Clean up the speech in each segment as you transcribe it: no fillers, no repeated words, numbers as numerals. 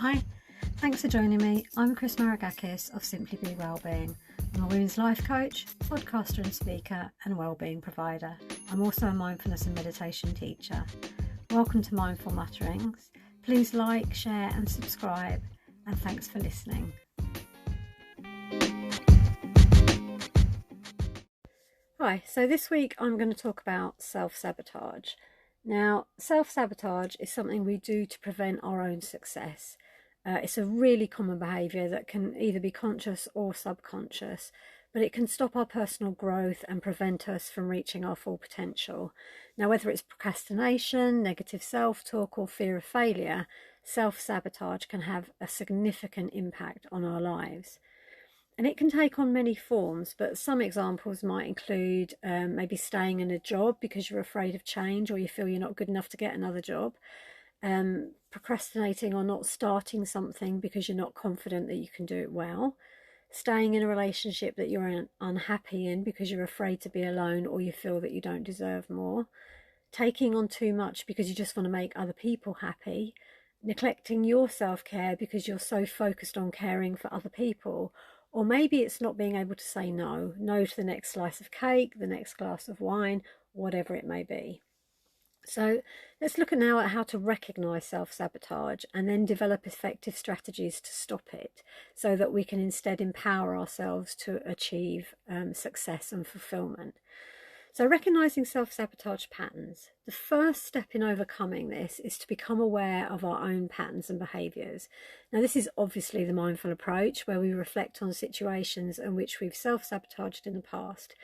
Hi, thanks for joining me. I'm Chris Maragakis of Simply Be Wellbeing. I'm a women's life coach, podcaster and speaker, and wellbeing provider. I'm also a mindfulness and meditation teacher. Welcome to Mindful Mutterings. Please like, share and subscribe, and thanks for listening. Hi, so this week I'm going to talk about self-sabotage. Now, self-sabotage is something we do to prevent our own success. It's a really common behaviour that can either be conscious or subconscious, but it can stop our personal growth and prevent us from reaching our full potential. Now, whether it's procrastination, negative self-talk or fear of failure, self-sabotage can have a significant impact on our lives. And it can take on many forms, but some examples might include maybe staying in a job because you're afraid of change or you feel you're not good enough to get another job. Procrastinating or not starting something because you're not confident that you can do it well. Staying in a relationship that you're unhappy in because you're afraid to be alone or you feel that you don't deserve more. Taking on too much because you just want to make other people happy. Neglecting your self-care because you're so focused on caring for other people. Or maybe it's not being able to say no to the next slice of cake, the next glass of wine, whatever it may be. So let's look now at how to recognise self-sabotage and then develop effective strategies to stop it so that we can instead empower ourselves to achieve success and fulfilment. So recognising self-sabotage patterns. The first step in overcoming this is to become aware of our own patterns and behaviours. Now this is obviously the mindful approach where we reflect on situations in which we've self-sabotaged in the past.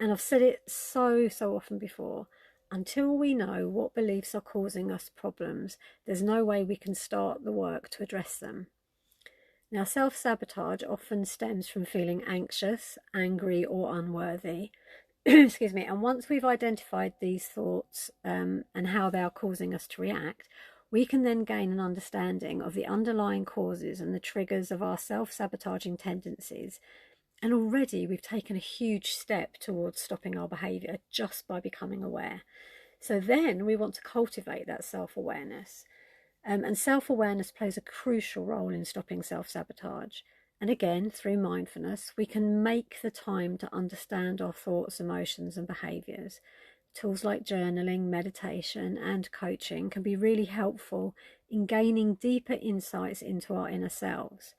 And I've said it so often before, until we know what beliefs are causing us problems, there's no way we can start the work to address them. Now self-sabotage often stems from feeling anxious, angry or unworthy. Excuse me. And once we've identified these thoughts and how they are causing us to react, we can then gain an understanding of the underlying causes and the triggers of our self-sabotaging tendencies. And already we've taken a huge step towards stopping our behaviour just by becoming aware. So then we want to cultivate that self-awareness. And self-awareness plays a crucial role in stopping self-sabotage. And again, through mindfulness, we can make the time to understand our thoughts, emotions and behaviours. Tools like journaling, meditation and coaching can be really helpful in gaining deeper insights into our inner selves.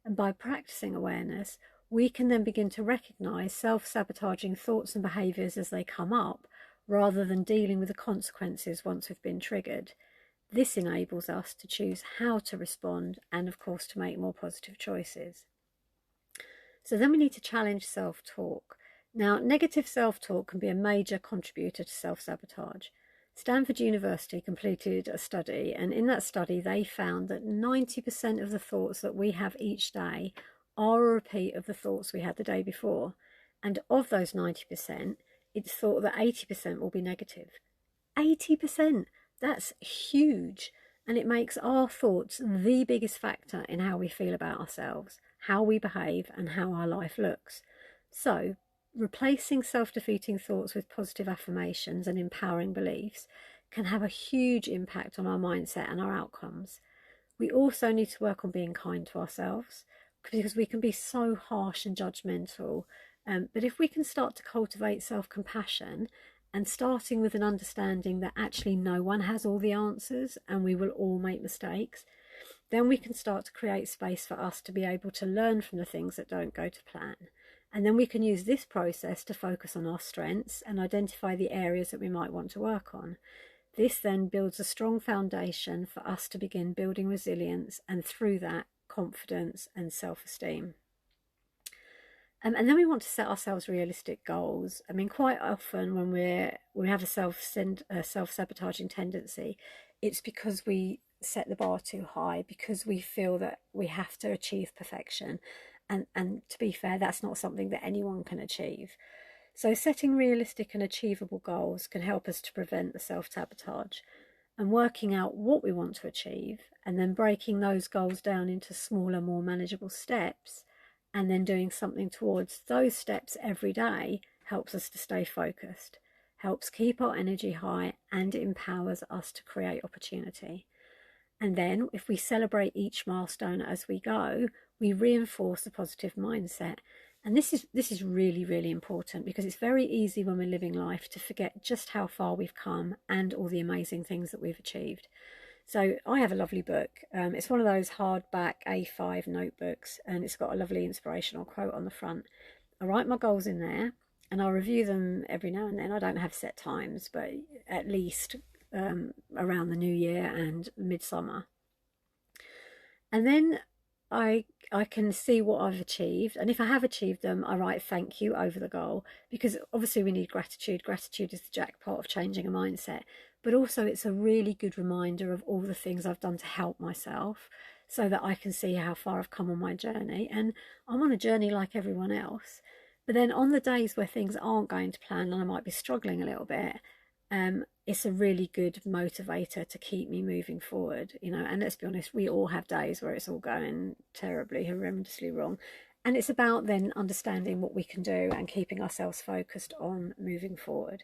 And by practicing awareness, we can then begin to recognise self-sabotaging thoughts and behaviours as they come up, rather than dealing with the consequences once we've been triggered. This enables us to choose how to respond and, of course, to make more positive choices. So then we need to challenge self-talk. Now, negative self-talk can be a major contributor to self-sabotage. Stanford University completed a study, and in that study they found that 90% of the thoughts that we have each day are a repeat of the thoughts we had the day before. And of those 90%, it's thought that 80% will be negative. 80%! That's huge, and it makes our thoughts the biggest factor in how we feel about ourselves, how we behave and how our life looks. So replacing self-defeating thoughts with positive affirmations and empowering beliefs can have a huge impact on our mindset and our outcomes. We also need to work on being kind to ourselves because we can be so harsh and judgmental. But if we can start to cultivate self-compassion and starting with an understanding that actually no one has all the answers and we will all make mistakes, then we can start to create space for us to be able to learn from the things that don't go to plan. And then we can use this process to focus on our strengths and identify the areas that we might want to work on. This then builds a strong foundation for us to begin building resilience and through that, confidence and self-esteem. And then we want to set ourselves realistic goals. I mean, quite often when we have a self-sabotaging tendency, it's because we set the bar too high, because we feel that we have to achieve perfection. And to be fair, that's not something that anyone can achieve. So setting realistic and achievable goals can help us to prevent the self-sabotage, and working out what we want to achieve and then breaking those goals down into smaller, more manageable steps and then doing something towards those steps every day helps us to stay focused, helps keep our energy high and empowers us to create opportunity. And then if we celebrate each milestone as we go, we reinforce a positive mindset. And this is really, really important, because it's very easy when we're living life to forget just how far we've come and all the amazing things that we've achieved. So I have a lovely book. It's one of those hardback A5 notebooks, and it's got a lovely inspirational quote on the front. I write my goals in there, and I'll review them every now and then. I don't have set times, but at least around the new year and midsummer. And then I can see what I've achieved, and if I have achieved them, I write thank you over the goal, because obviously we need gratitude. Gratitude is the jackpot of changing a mindset, but also it's a really good reminder of all the things I've done to help myself, so that I can see how far I've come on my journey. And I'm on a journey like everyone else, but then on the days where things aren't going to plan and I might be struggling a little bit, it's a really good motivator to keep me moving forward, you know. And let's be honest, we all have days where it's all going terribly, horrendously wrong. And it's about then understanding what we can do and keeping ourselves focused on moving forward.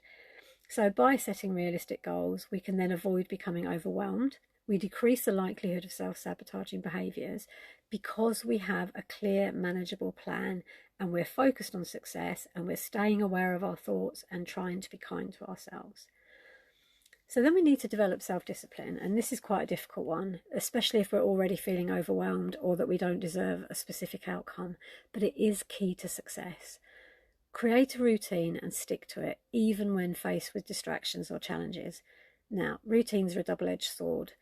So by setting realistic goals, we can then avoid becoming overwhelmed. We decrease the likelihood of self-sabotaging behaviours because we have a clear, manageable plan, and we're focused on success, and we're staying aware of our thoughts and trying to be kind to ourselves. So then we need to develop self-discipline, and this is quite a difficult one, especially if we're already feeling overwhelmed or that we don't deserve a specific outcome, but it is key to success. Create a routine and stick to it, even when faced with distractions or challenges. Now, routines are a double-edged sword.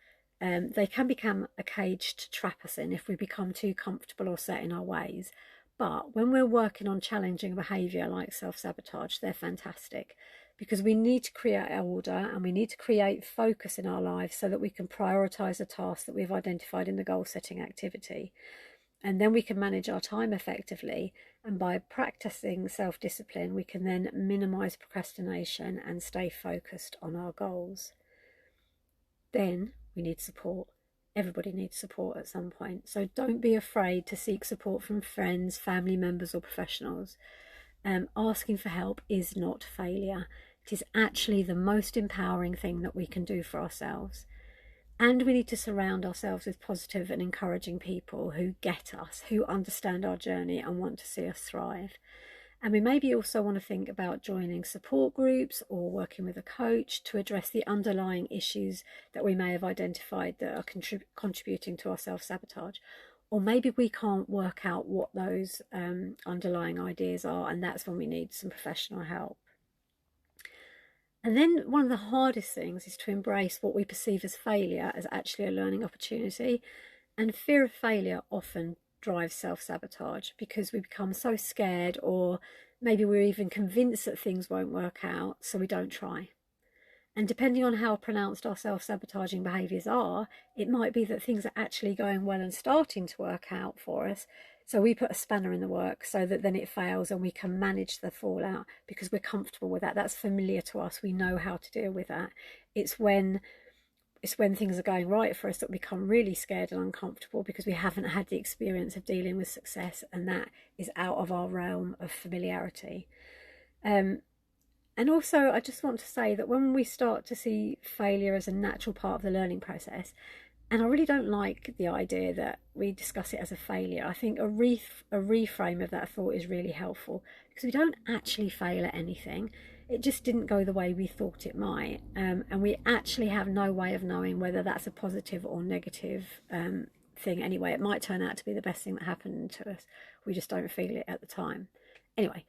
They can become a cage to trap us in if we become too comfortable or set in our ways. But when we're working on challenging behaviour like self-sabotage, they're fantastic, because we need to create order and we need to create focus in our lives so that we can prioritise a task that we've identified in the goal-setting activity. And then we can manage our time effectively. And by practicing self-discipline, we can then minimise procrastination and stay focused on our goals. Then we need support. Everybody needs support at some point. So don't be afraid to seek support from friends, family members, or professionals. Asking for help is not failure. It is actually the most empowering thing that we can do for ourselves. And we need to surround ourselves with positive and encouraging people who get us, who understand our journey and want to see us thrive. And we maybe also want to think about joining support groups or working with a coach to address the underlying issues that we may have identified that are contributing to our self-sabotage. Or maybe we can't work out what those underlying ideas are, and that's when we need some professional help. And then one of the hardest things is to embrace what we perceive as failure as actually a learning opportunity. And fear of failure often drives self-sabotage, because we become so scared, or maybe we're even convinced that things won't work out, so we don't try. And depending on how pronounced our self-sabotaging behaviours are, it might be that things are actually going well and starting to work out for us. So we put a spanner in the works so that then it fails and we can manage the fallout because we're comfortable with that. That's familiar to us. We know how to deal with that. It's when things are going right for us that we become really scared and uncomfortable because we haven't had the experience of dealing with success, and that is out of our realm of familiarity. And also, I just want to say that when we start to see failure as a natural part of the learning process, and I really don't like the idea that we discuss it as a failure. I think a reframe of that thought is really helpful, because we don't actually fail at anything. It just didn't go the way we thought it might. And we actually have no way of knowing whether that's a positive or negative thing anyway. It might turn out to be the best thing that happened to us. We just don't feel it at the time. Anyway,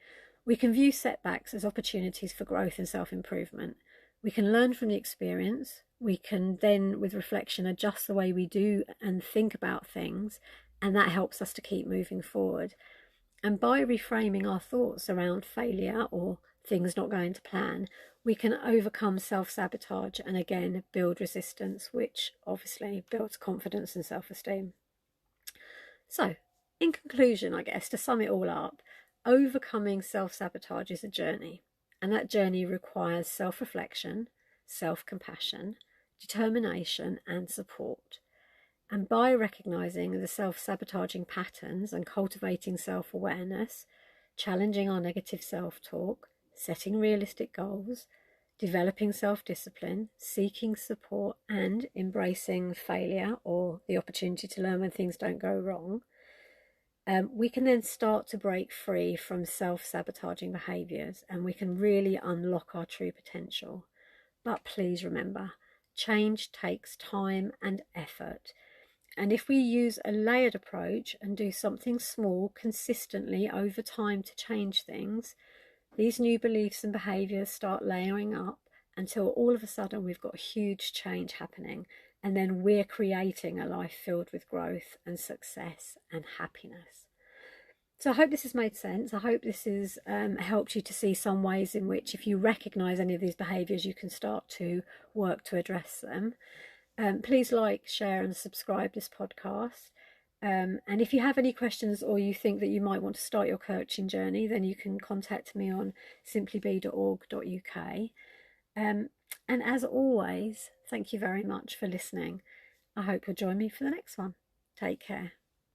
we can view setbacks as opportunities for growth and self-improvement. We can learn from the experience. We can then, with reflection, adjust the way we do and think about things, and that helps us to keep moving forward. And by reframing our thoughts around failure or things not going to plan, we can overcome self-sabotage and again build resistance, which obviously builds confidence and self-esteem. So, in conclusion, I guess, to sum it all up, overcoming self-sabotage is a journey, and that journey requires self-reflection, self-compassion, determination and support. And by recognising the self-sabotaging patterns and cultivating self-awareness, challenging our negative self-talk, setting realistic goals, developing self-discipline, seeking support, and embracing failure or the opportunity to learn when things don't go wrong, we can then start to break free from self-sabotaging behaviours, and we can really unlock our true potential. But please remember, change takes time and effort. And if we use a layered approach and do something small consistently over time to change things, these new beliefs and behaviours start layering up until all of a sudden we've got huge change happening, and then we're creating a life filled with growth and success and happiness. So I hope this has made sense. I hope this has helped you to see some ways in which, if you recognise any of these behaviours, you can start to work to address them. Please like, share and subscribe this podcast. And if you have any questions or you think that you might want to start your coaching journey, then you can contact me on simplybe.org.uk. And as always, thank you very much for listening. I hope you'll join me for the next one. Take care.